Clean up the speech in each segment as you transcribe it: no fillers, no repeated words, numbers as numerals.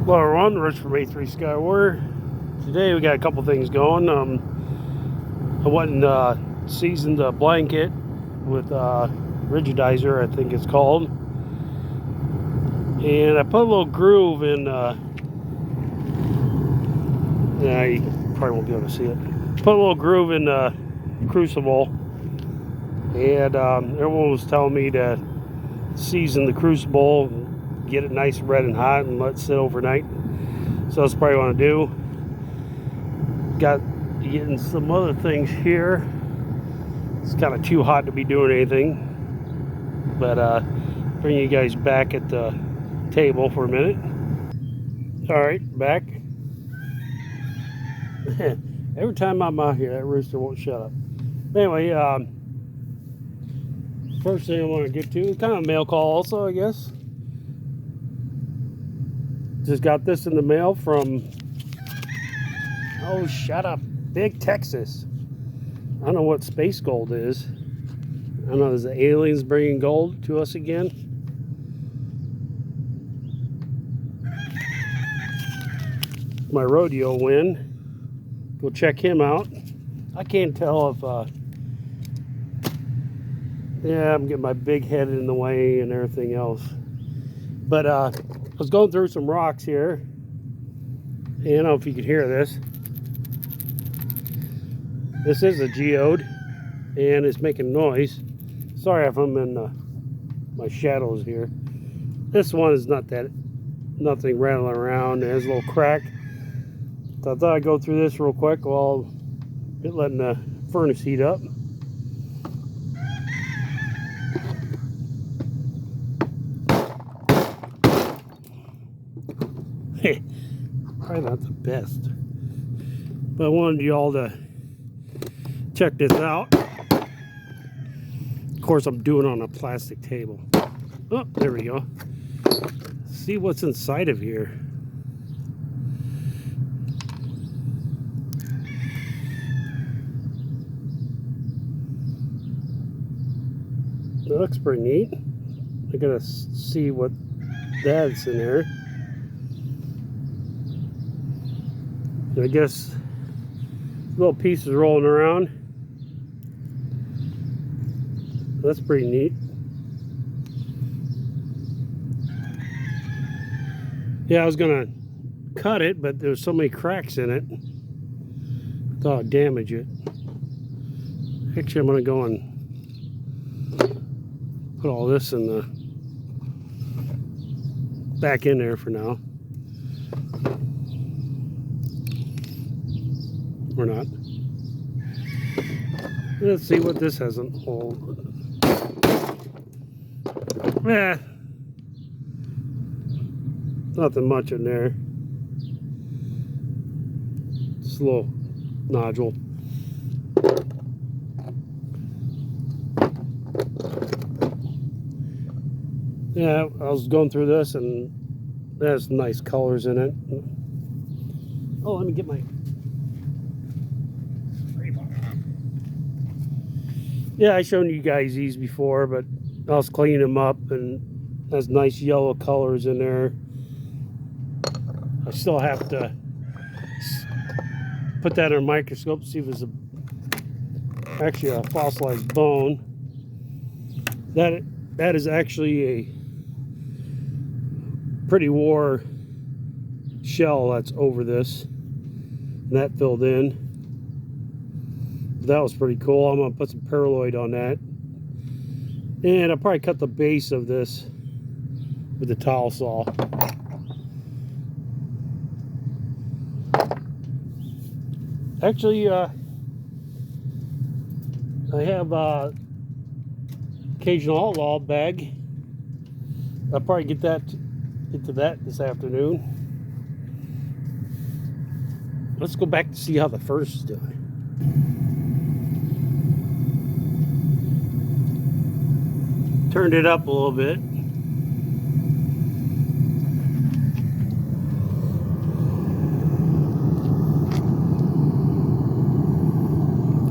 Hello everyone, Rich from A3 Sky Warrior. Today we got a couple things going. I went and seasoned a blanket with rigidizer, I think it's called. And I put a little groove in, yeah, you probably won't be able to see it. Put a little groove in Crucible. And everyone was telling me to season the Crucible, get it nice red and hot, and let it sit overnight. So that's probably what I want to do. Got getting some other things here. It's kind of too hot to be doing anything, but bring you guys back at the table for a minute. All right, back. Every time I'm out here, that rooster won't shut up. Anyway, first thing I want to get to is kind of a mail call also, I guess. Just got this in the mail from, oh, shut up, Big Texas. I don't know what space gold is. I don't know, is the aliens bringing gold to us again? My Rodeo win. Go check him out. I can't tell if, yeah, I'm getting my big head in the way and everything else. But I was going through some rocks here. I don't know if you could hear this. This is a geode, and it's making noise. Sorry if I'm in my shadows here. This one is nothing rattling around. It has a little crack. So I thought I'd go through this real quick while letting the furnace heat up. Hey, probably not the best, but I wanted y'all to check this out. Of course, I'm doing it on a plastic table. Oh, there we go. See what's inside of here. That looks pretty neat. I gotta see what that's in there. I guess little pieces rolling around. That's pretty neat. Yeah, I was gonna cut it, but there's so many cracks in it. I thought I'd damage it. Actually, I'm gonna go and put all this in the back in there for now. Or not. Let's see what this has on hold. Eh, nothing much in there. Just a little nodule. Yeah, I was going through this and there's nice colors in it. Oh, let me get my... Yeah, I shown you guys these before, but I was cleaning them up and has nice yellow colors in there. I still have to put that in a microscope to see if it's actually a fossilized bone. That is actually a pretty war shell that's over this. And that filled in. That was pretty cool. I'm going to put some paraloid on that. And I'll probably cut the base of this with the towel saw. Actually, I have occasional outlaw bag. I'll probably get into that this afternoon. Let's go back to see how the furnace is doing. Turned it up a little bit.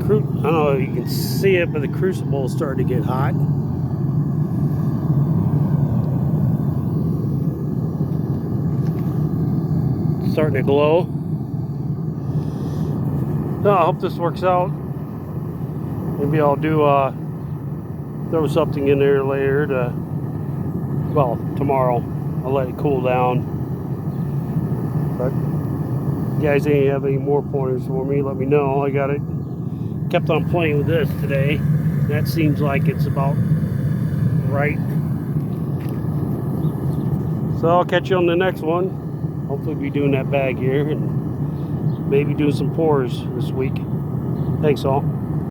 I don't know if you can see it, but the Crucible is starting to get hot. starting to glow. No, I hope this works out. Maybe I'll do throw something in there later to, well, tomorrow. I'll let it cool down. But if you guys ain't have any more pointers for me, let me know. I got it. Kept on playing with this today. That seems like it's about right. So I'll catch you on the next one. Hopefully be doing that bag here and maybe doing some pours this week. Thanks all.